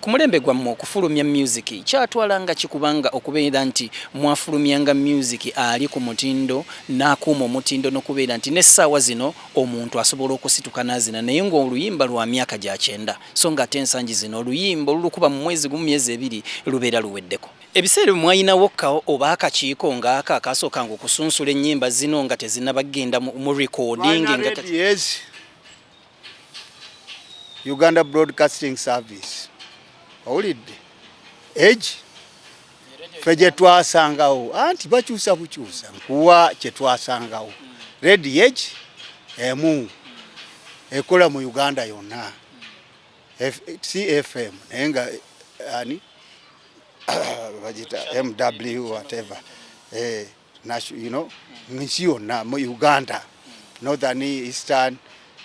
ku mulembe gwammwe okufulumya music kyatwalanga kikubanga okubeera nti mwafulumyanga music ali ku mutindo n'akuuma omutindo n'okubeera nti n'essaawa zino omuntu asobola okusituka n'azina naye ng'oluyimba lwa myaka gya 9 so nga ate ensangi zino oluyimba olulukuba mu mwezi gumu myezi 2 lubeera luweddeko. Ebiseera mwayina wokkawo oba akakiiko ng'aka akasookanga okusunsula ennyimba zino nga tezinnabagenda mu recording Uganda Broadcasting Service owulidde egi ffe gye twasangawo anti bakyusa bukyusa nkuwa kye twasangawo redi egi emu ekola mu Uganda yonna CFM naye nga ani bagita MW whatever you know nsi yonna mu Uganda Northern, Eastern,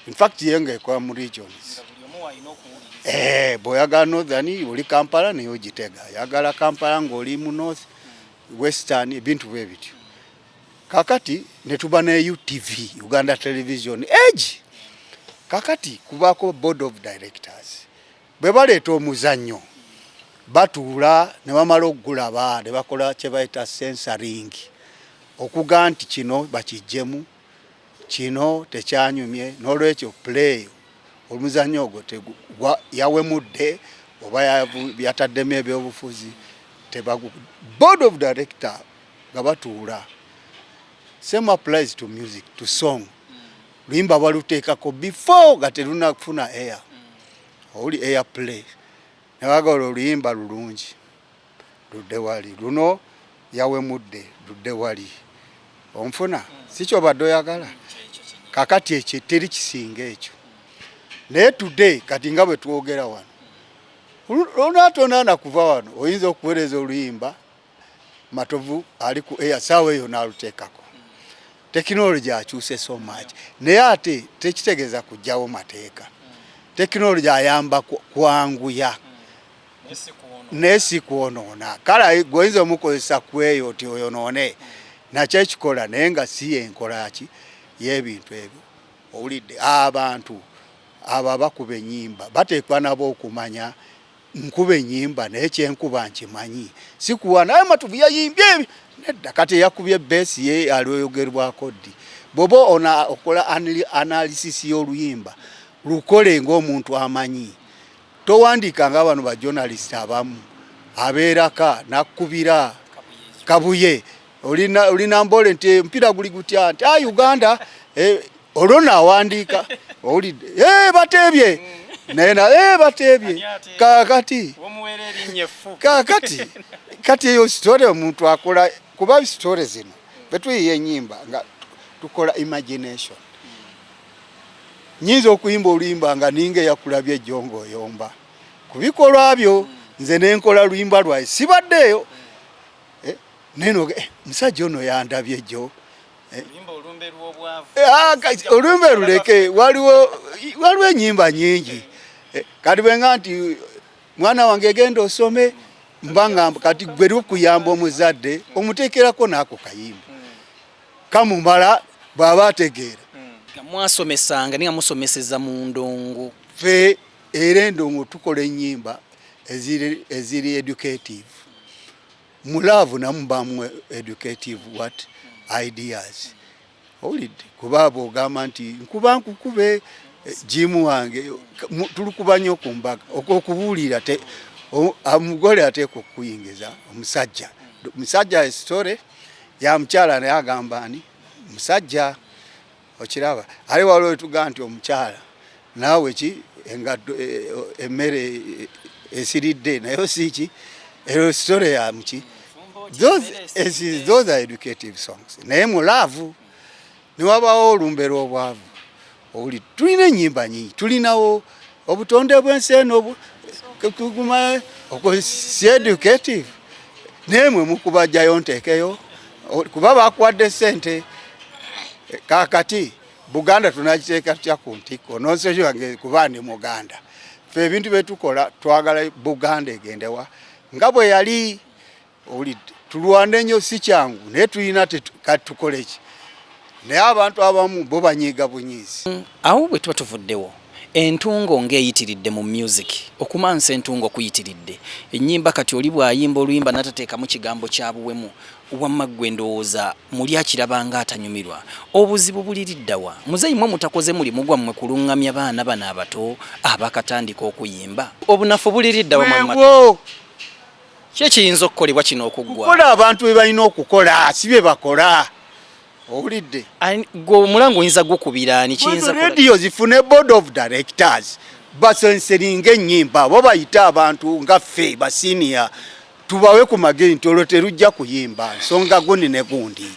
in fact yenge kwa mu regions boyagala Northern oli Kampala ne ogitega yagala Kampala ng'oli mu North Western ebintu bwe bityo kakati ne tuba ne UTV Uganda Television age kakati kubako board of directors bwe baleeta omuzannyo batuula ne bamala okugulaba ne bakola kye bayita censoring okuga nti kino bakijjemu kino tekyanyumye n'olwekyo play omuzannyo ogwo yawemudde oba yataddemu ebyobufuzi board of director nga batuula. Same applies to music, to song. Luyimba baluteekako before nga terunafuna air oli air play nebagala oluyimba lulungi ludde wali luno yawemudde ludde wali onfuna sikyo badde oyagala kakati ekyo teri kisinga ekyo naye today kati nga bwe twogera wano onatonana kuva wano oyinza okuweereza oluyimba Matovu ali ku air saawa eyo n'aluteekako technology akyuse so much naye ate tekitegeeza kujjawo mateeka technology ayamba kwanguya nesi kuonoona kala goyinza omukozesa kweyo oti oyonoone nakyo ekikola naye nga si enkola ki y'ebintu ebyo owulidde abantu aba bakuba ennyimba bateekwa nabo okumanya nkuba ennyimba naye kyenkuba nkimanyi sikuwa naye Matovu yayimbye nedda kati yakubye besi ye alioyogerwako ddi bobo ona okola analysis y'oluyimba lukole ng'omuntu amanyi towandika nga bano ba journalist abamu abeeraka nakubira kabuye olina mbole nti mpira guli gutya nti Uganda olona awandika olidde batebye naye batebye kakati kati eyo story omuntu akola kuba story zino betuyiye ennyimba nga tukola imagination nyinza okuyimba oluyimba nga ninga yakulabye jongo oyomba kubikolwa byo nze nenkola luyimba lwaye sibaddeyo neno musajja ono yandabye jo olumbe luleke waliwo ennyimba nyingi kati bwenga nti mwana wange genda osome mbanga kati gwe lukuyamba omuzadde omuteekerako n'ako kayimba kamumala bw'aba ategeera mwasomesanga ninga musomeseza mu ndongo fe era endongo tukola ennyimba eziri educative mulavu namubamu educative what ideas olidde kuba bw'ogamba nti nkuba nkukube jimu wange tulukuba nnyo ku mbaga okubuulira omugole ateeka okuyingiza omusajja esitore ya mukyala naye agamba ani musajja okiraba ali waliwo wetugaa nti omukyala naawe ki engaddo emmere esiridde naye siiki ero sitore ya muki those are educative songs naye mulaavu niwabawo olumbe lw'obwavu oli tulina ennyimba nyingi tulinawo obutonde bw'ensi eno si educative naye mwe mukubajjayo nteekeyo kuba bakuwadde ssente kakati Buganda tunagiteeka tutya ku ntiko nonse yange kuba ndi Muganda ffe ebintu betukola twagala Buganda egendewa nga bwe yali oli tulwane nnyo si kyangu naye tulina tukole ki naye abantu abamu bo banyiiga bunyiizi awo bwe tuba tuvuddewo entungo ng'eyitiridde mu music okumansa entungo kuyitiridde ennyimba kati oli bw'ayimba oluyimba n'atateekamu kigambo kya buwemu wamma ggwe ndowooza muli akirabanga atanyumirwa obuzibu buliriddawa muzeeyi mwe mutakoze mulimu gwammwe kuluŋŋamya baana bano abato abakatandika okuyimba obunafu buliriddawa mwebwo ki ekiyinza okukolebwa kino okuggwa kukola abantu be balina okukola si bye bakola owulidde gwe omulango oyinza gukubira ni kiyinza radio zifune board of directors basenseringa ennyimba bo bayita abantu nga ffe basiniya tubawe ku magezi nti olwo terujja kuyimba nsonga gundi ne gundi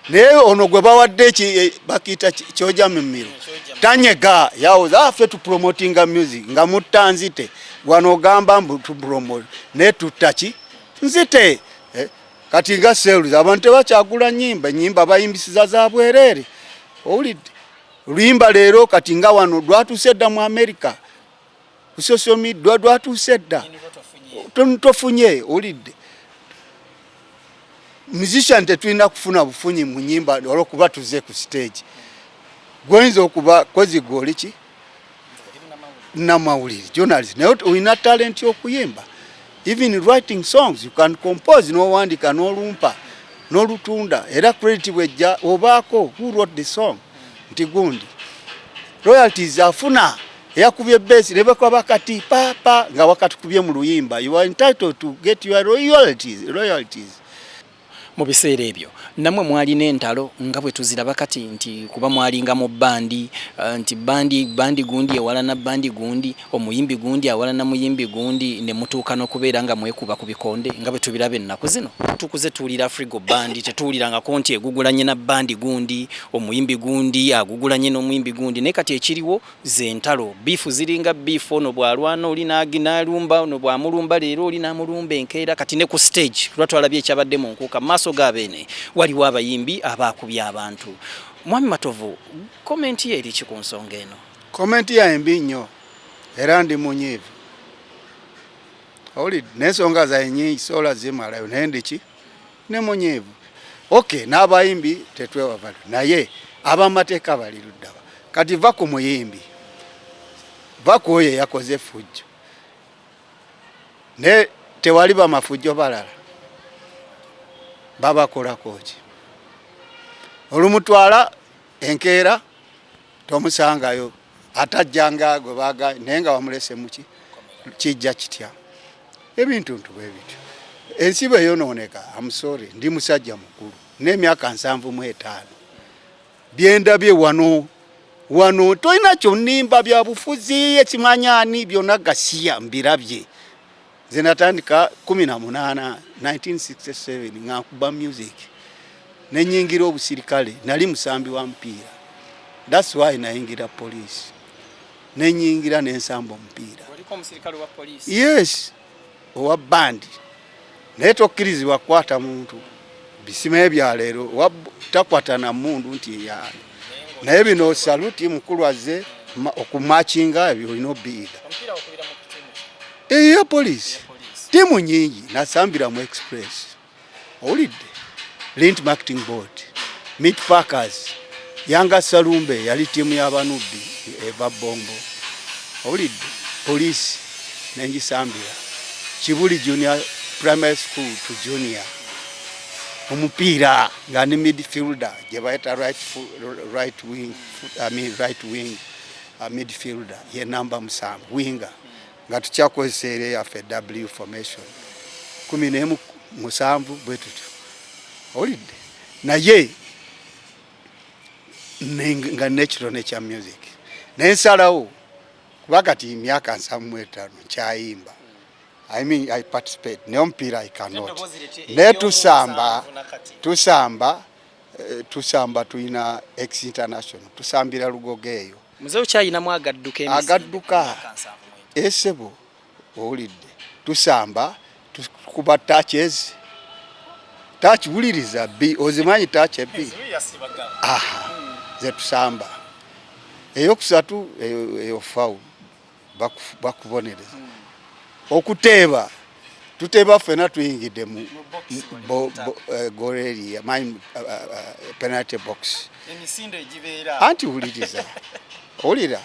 naye ono gwe bawadde bakiyita kyoja mimiro tanyega yawo ffe tupromotinga music nga mutta nzite wano ogamba mbu tupromote naye tutta ki nzite kati nga sales abantu tebakyagula nyimba bayimbisiza za bwerere owulidde luyimba leero kati nga wano lwatuuse dda mu America ku social media lwatuuse dda tofunye owulidde musician tetulina kufuna bufunyi mu nyimba olwokuba tuze ku stage gwoyinza okuba kozi goli ki namawulire journalist naye olina talent y'okuyimba. Even writing songs, you can compose no wandika no lumpa no lutunda era credit wejja obaako who wrote the song nti gundi royalties afuna yakubye bass lebe kwa bakati papa nga wakati kubye mu luyimba you are entitled to get your royalties mu biseera ebyo namwe mwali n'entalo nga bwe tuziraba kati nti kuba mwalinga mu bandi nti bandi gundi ewalana bandi gundi omuyimbi gundi awalana muyimbi gundi ne mutuuka n'okubeera nga mwekuba ku bikonde nga bwe tubiraba ennaku zino tukuze tuwulira Afrigo bandi tetuwuliranga konti egugulanye na bandi gundi omuyimbi gundi agugulanye n'omuyimbi gundi naye kati ekiriwo ze ntalo biifu ziringa biifu ono bwalwana oli n'alumba ono bwamulumba leero oli n'amulumba enkeera kati ne ku stage lwatwalabye ekyabadde mu nkuuka maaso gabene waliwo abayimbi abakubya abantu. Mwami Matovu, komenti ye eri ki ku nsonga eno? Komenti ya embi nnyo era ndi munyiivu owulidde n'ensonga zaye nnyingi sola zimalayo naye ndi ki ne munyiivu okay n'abayimbi tetwewavalo naye ab'amateeka bali luddawa kati va ku muyimbi va ku oyo yakoze fujjo ne tewali bamafujjo balala babakolako ki olumutwala enkeera tomusangayo atajjanga gwe baga naye nga bamulese muki kijja kitya ebintu ntubwe bityo ensi bwe yonooneka amusore ndi musajja mukulu n'emyaka 75 byendabye wano toyina kyonnimba bya bufuzi ekimanyani byonna gasiya mbirabye nze natandika 18 1967 nga nkuba music nenyingira obusirikale nali musambi wa mpira that's why nayingira police nenyingira nensamba omupiira oliko omusirikale wa police yes owa band naye tokkirizibwa kukwata muntu bisima ebya leero takwata na mundu nti yaani naye bino saluti mukulu azze okumakinga ebyo olina obiyiga omupiira okubira mu ya police timu nyingi nasambira mu express owulidde Lint Marketing Board Meat Packers Yanga Salumbe yali timu y'abanubbi eva Bombo owulidde police nengisambira Kibuli Junior Primary School to Junior omupiira nga ne midfielder gye bayita right wing midfielder ye namba musanvu winger nga tukyakozeseere yaffe W formation 17 bwe tutyo owulidde naye nga nekirone kya music nensalawo kuba kati myaka 75 nkyayimba I participate naye omupiira I cannot naye tusamba tulina ex international tusambira Lugogo eyo muzeeyo kyayinamu agadduka esebo owulidde tusamba tukuba touches touch wuliriza B ozimanyi touch B aha ze tusamba eyokusatu eyo fawu bakubonereza okuteeba tuteeba fena tuyingidde mu goal area penalty box emisinde egibeera anti wuliriza owulira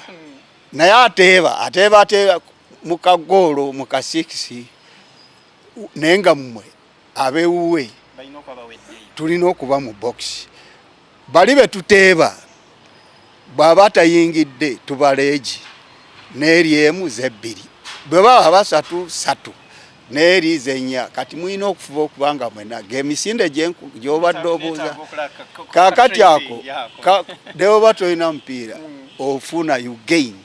naye ateeba mukagolo muka 6 nenga mmwe abewuwe tulina okuba mu box bali betuteeba bw'aba tayingidde tubaleegi n'eryemu zebbiri bwe baba basatu n'eri zenya kati mulina okufuba okubanga mwena gemisinde gy'obadde obuuza kaakati ako newoba tolina mupiira ofuna you gain